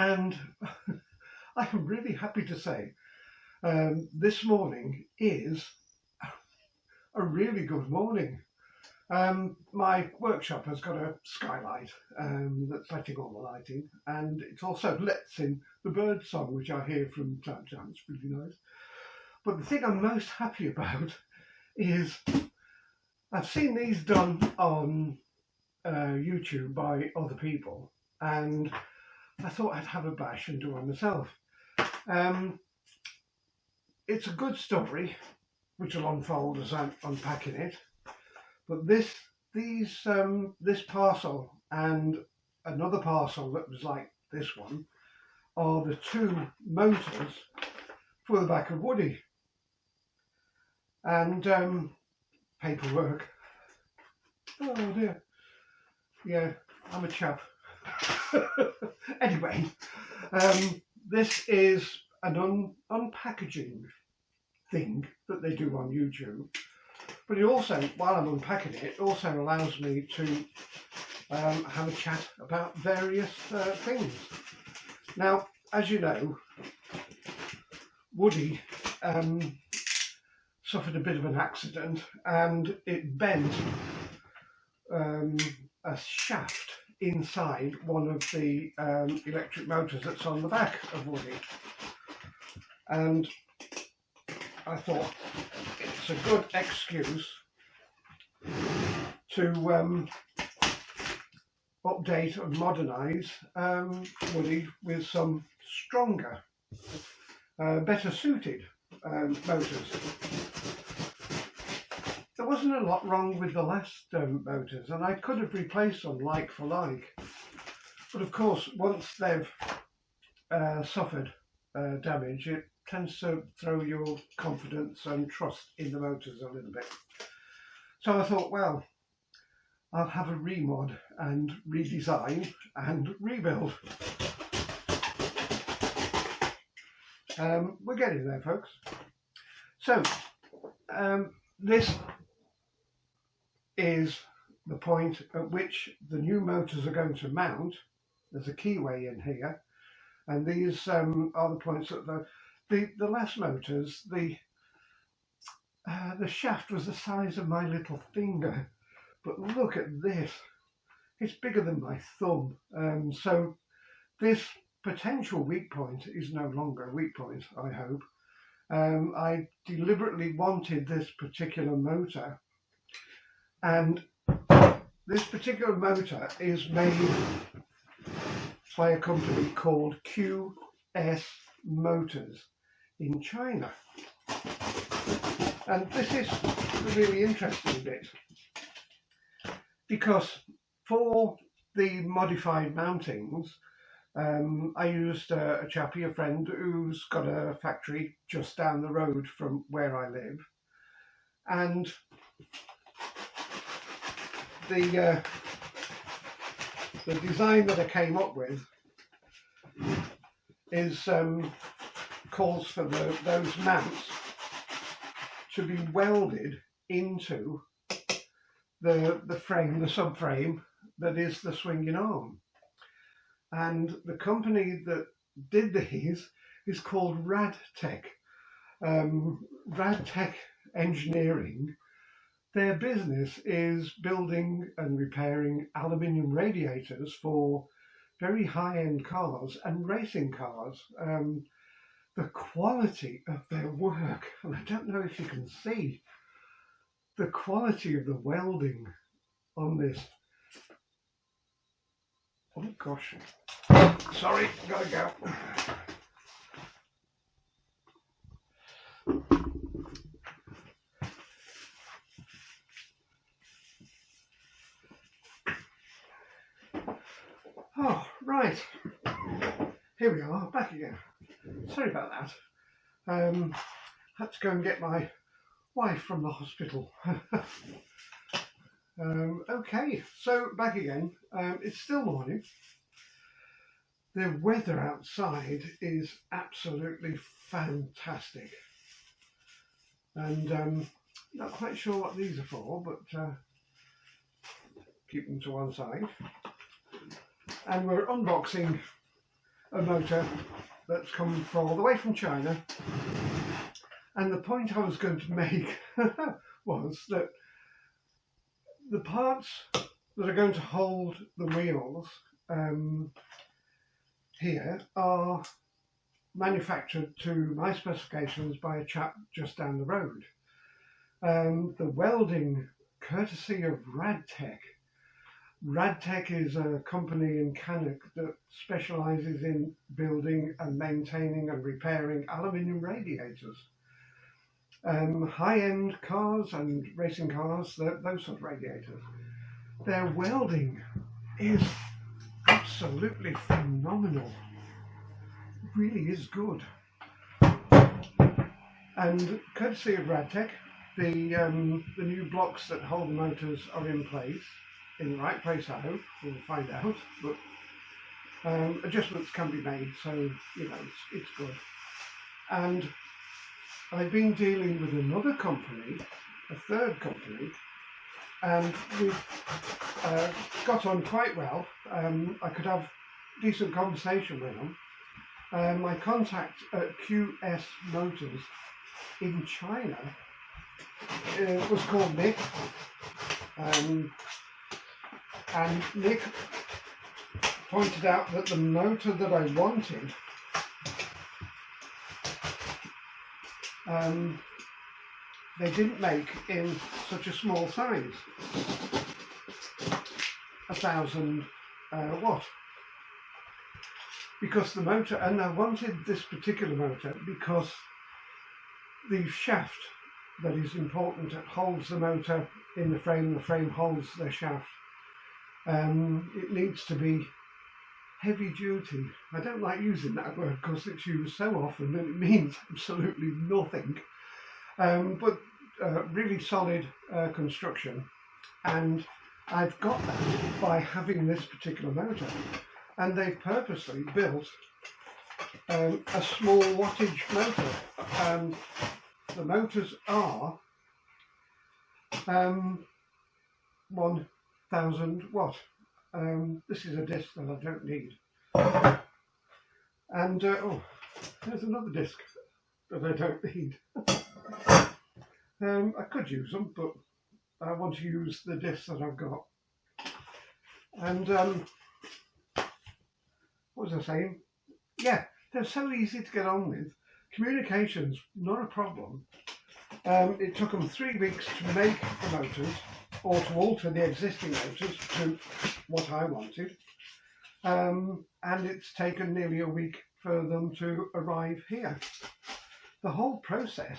And I am really happy to say this morning is a really good morning. My workshop has got a skylight that's letting on the lighting, and it also lets in the bird song, which I hear from time to time. It's really nice. But the thing I'm most happy about is I've seen these done on YouTube by other people, and I thought I'd have a bash and do one myself. It's a good story, which will unfold as I'm unpacking it. But this parcel and another parcel that was like this one are the two motors for the back of Woody. And paperwork. Oh dear. Yeah, I'm a chap. Anyway, this is an unpackaging thing that they do on YouTube. But it also, while I'm unpacking it, also allows me to have a chat about various things. Now, as you know, Woody suffered a bit of an accident, and it bent a shaft inside one of the electric motors that's on the back of Woody. And I thought it's a good excuse to update and modernise Woody with some stronger, better suited motors. There wasn't a lot wrong with the last motors, and I could have replaced them like for like. But of course, once they've suffered damage, it tends to throw your confidence and trust in the motors a little bit. So I thought, well, I'll have a remod and redesign and rebuild. We're getting there, folks. So this is the point at which the new motors are going to mount. There's a keyway in here, and these are the points that the last motors, the shaft was the size of my little finger, but look at this, it's bigger than my thumb. So this potential weak point is no longer a weak point, I hope. I deliberately wanted this particular motor, and this particular motor is made by a company called QS Motors in China. And this is the really interesting bit, because for the modified mountings, I used a chappie, a friend, who's got a factory just down the road from where I live, and the design that I came up with is calls for those mounts to be welded into the frame, the subframe that is the swinging arm. And the company that did these is called Radtech. Radtech Engineering. Their business is building and repairing aluminium radiators for very high-end cars and racing cars. The quality of their work, and I don't know if you can see the quality of the welding on this. Oh gosh, sorry, gotta go. Oh, right, here we are, back again. Sorry about that. Had to go and get my wife from the hospital. Okay, so back again. It's still morning. The weather outside is absolutely fantastic, and not quite sure what these are for, but keep them to one side. And we're unboxing a motor that's come from all the way from China, and the point I was going to make was that the parts that are going to hold the wheels here are manufactured to my specifications by a chap just down the road. The welding, courtesy of Radtech. Radtech is a company in Cannock that specialises in building and maintaining and repairing aluminium radiators. High-end cars and racing cars, those sort of radiators. Their welding is absolutely phenomenal. It really is good. And courtesy of Radtech, the new blocks that hold the motors are in place, in the right place, I hope. We'll find out, but adjustments can be made, so you know it's good. And I've been dealing with another company, a third company, and we've got on quite well. I could have decent conversation with them. My contact at QS Motors in China was called Nick, and Nick pointed out that the motor that I wanted they didn't make in such a small size, 1000 watt, because the motor, and I wanted this particular motor because the shaft that is important, it holds the motor in the frame holds the shaft. It needs to be heavy duty. I don't like using that word because it's used so often that it means absolutely nothing. But really solid construction, and I've got that by having this particular motor. And they've purposely built a small wattage motor. The motors are 1000 watt. This is a disc that I don't need. And oh, there's another disc that I don't need. I could use them, but I want to use the discs that I've got. And what was I saying? Yeah, they're so easy to get on with. Communication's not a problem. It took them 3 weeks to make the motors, or to alter the existing motors to what I wanted. And it's taken nearly a week for them to arrive here. The whole process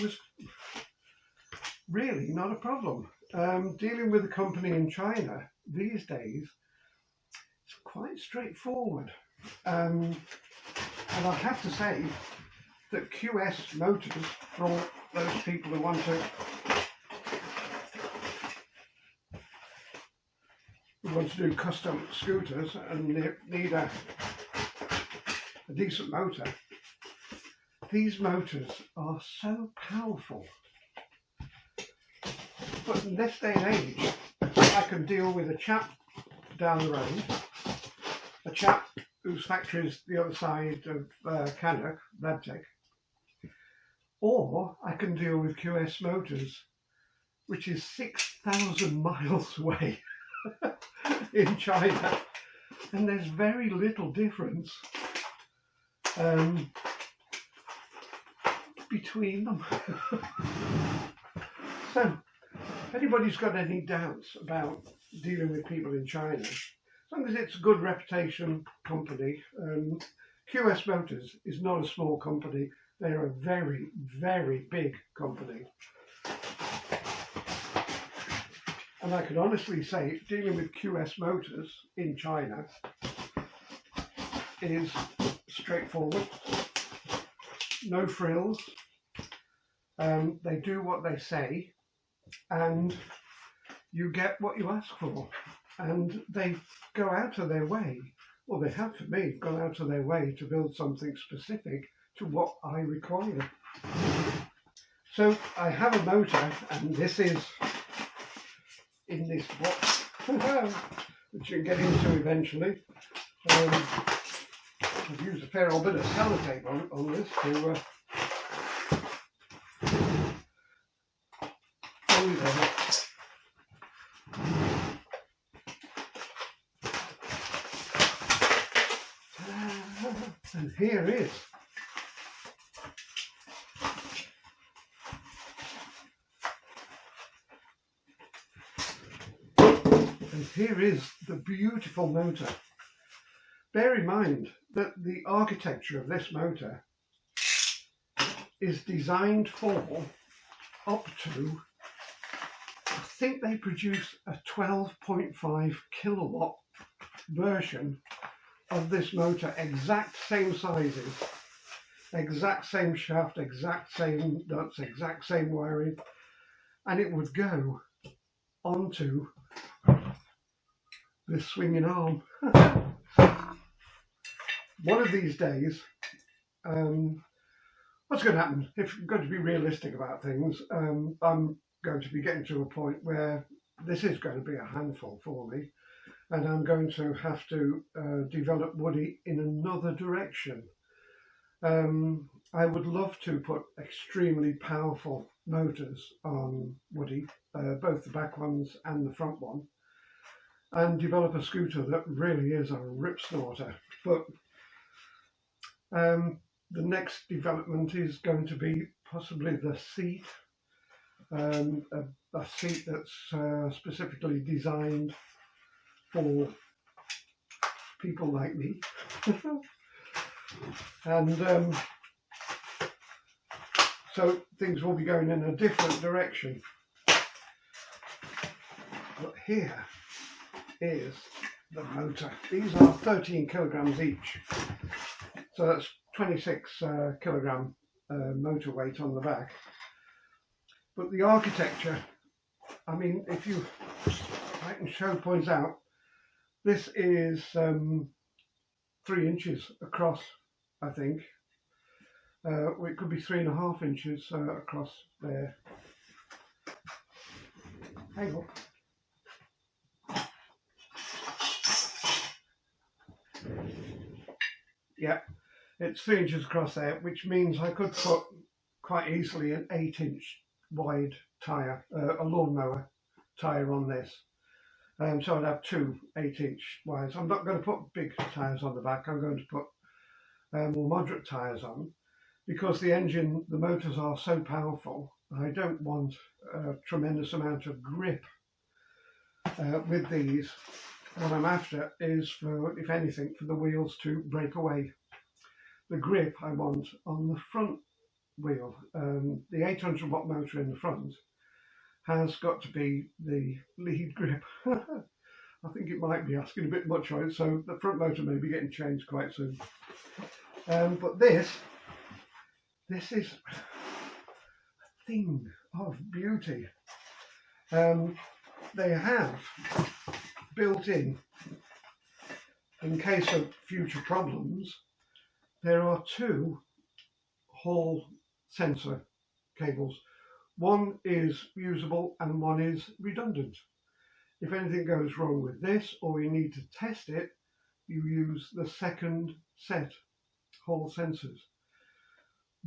was really not a problem. Dealing with a company in China these days, it's quite straightforward. And I have to say that QS Motors, for all those people who want to do custom scooters and need a decent motor, these motors are so powerful. But in this day and age, I can deal with a chap down the road, a chap whose factory is the other side of Cannock, Radtech, or I can deal with QS Motors, which is 6,000 miles away in China, and there's very little difference between them. So, if anybody's got any doubts about dealing with people in China, as long as it's a good reputation company, QS Motors is not a small company. They're a very, very big company. And I can honestly say, dealing with QS Motors in China is straightforward, no frills. They do what they say, and you get what you ask for. And they go out of their way, well, they have for me gone out of their way to build something specific to what I require. So I have a motor, and this is in this box, which you'll get into eventually. I've used a fair old bit of sellotape on this to hold it. And here is the beautiful motor. Bear in mind that the architecture of this motor is designed for up to, I think they produce a 12.5 kilowatt version of this motor, exact same sizes, exact same shaft, exact same nuts, exact same wiring, and it would go onto this swinging arm. One of these days, what's going to happen, if I'm going to be realistic about things, I'm going to be getting to a point where this is going to be a handful for me, and I'm going to have to develop Woody in another direction. I would love to put extremely powerful motors on Woody, both the back ones and the front one, and develop a scooter that really is a rip snorter. But the next development is going to be possibly the seat, a seat that's specifically designed for people like me. And so things will be going in a different direction. But here is the motor. These are 13 kilograms each. So that's 26 kilogram motor weight on the back. But the architecture, I mean, if you, I can show points out, this is 3 inches across, I think. It could be 3.5 inches across there. Hang on. Yeah, it's 3 inches across there, which means I could put quite easily an 8-inch wide tyre, a lawnmower tyre on this. So I'd have 2 8-inch wides. I'm not going to put big tyres on the back. I'm going to put more moderate tyres on, because the engine, the motors are so powerful. I don't want a tremendous amount of grip with these. What I'm after is, for, if anything, for the wheels to break away. The grip I want on the front wheel. The 800 watt motor in the front has got to be the lead grip. I think it might be asking a bit much on it, so the front motor may be getting changed quite soon. But this is a thing of beauty. They have built in case of future problems, there are 2 Hall sensor cables. One is usable and one is redundant. If anything goes wrong with this, or you need to test it, you use the second set Hall sensors.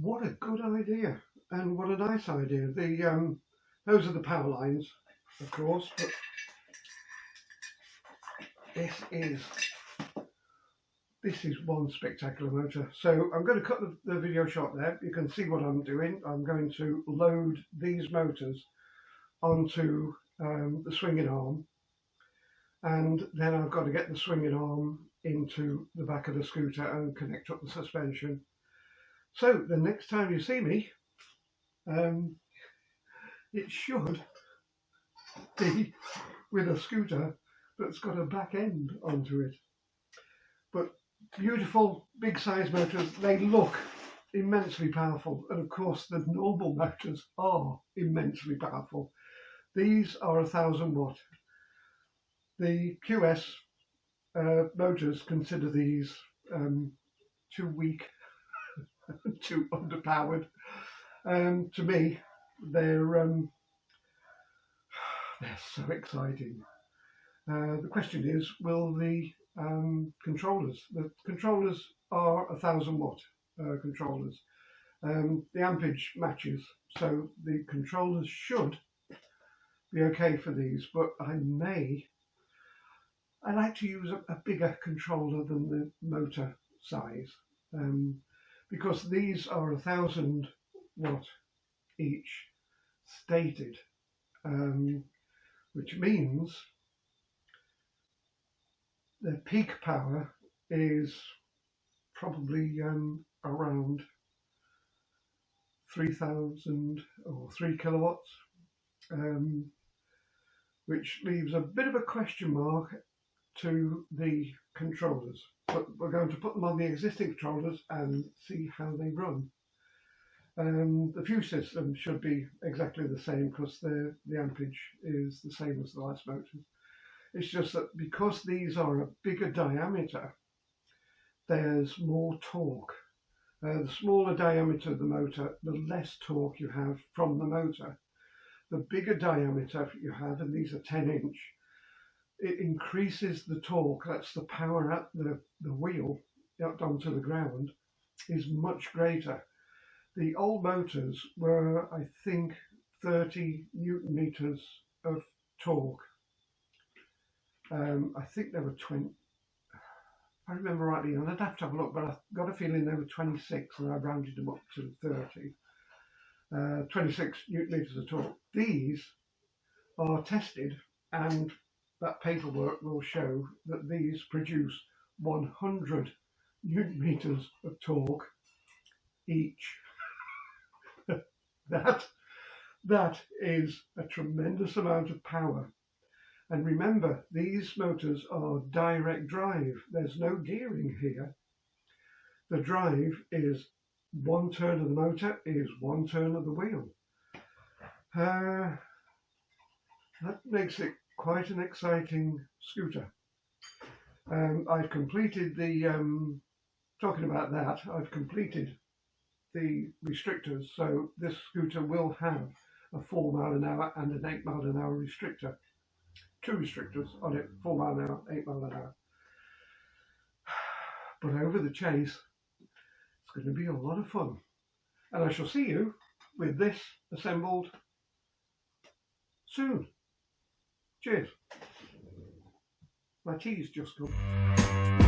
What a good idea, and what a nice idea. Those are the power lines, of course, but this is one spectacular motor. So I'm going to cut the video short there. You can see what I'm doing. I'm going to load these motors onto the swinging arm, and then I've got to get the swinging arm into the back of the scooter and connect up the suspension. So the next time you see me, it should be with a scooter that's got a back end onto it. But beautiful big size motors, they look immensely powerful, and of course the normal motors are immensely powerful. These are 1000 watt. The QS motors consider these too weak, too underpowered. To me, they're so exciting. The question is, will the controllers. The controllers are 1,000 watt controllers. The ampage matches, so the controllers should be okay for these, but I like to use a bigger controller than the motor size, because these are 1,000 watt each stated, which means the peak power is probably around 3,000 or 3 kilowatts, which leaves a bit of a question mark to the controllers. But we're going to put them on the existing controllers and see how they run. The fuse system should be exactly the same because the ampage is the same as the last motors. It's just that because these are a bigger diameter, there's more torque. The smaller diameter of the motor, the less torque you have from the motor. The bigger diameter you have, and these are 10-inch, it increases the torque. That's the power at the wheel up onto the ground is much greater. The old motors were, I think, 30 Newton meters of torque. I think they were 20. I remember rightly, and I'd have to have a look, but I've got a feeling they were 26, and I rounded them up to 30. 26 Newton meters of torque. These are tested, and that paperwork will show that these produce 100 Newton meters of torque each. That is a tremendous amount of power. And remember, these motors are direct drive. There's no gearing here. The drive is one turn of the motor is one turn of the wheel. That makes it quite an exciting scooter. I've completed the, talking about that, I've completed the restrictors, so this scooter will have a 4 mile an hour and an 8 mile an hour restrictor. 2 restrictors on it, 4 mile an hour, 8 mile an hour. But over the chase, it's going to be a lot of fun. And I shall see you with this assembled soon. Cheers. My tea's just come.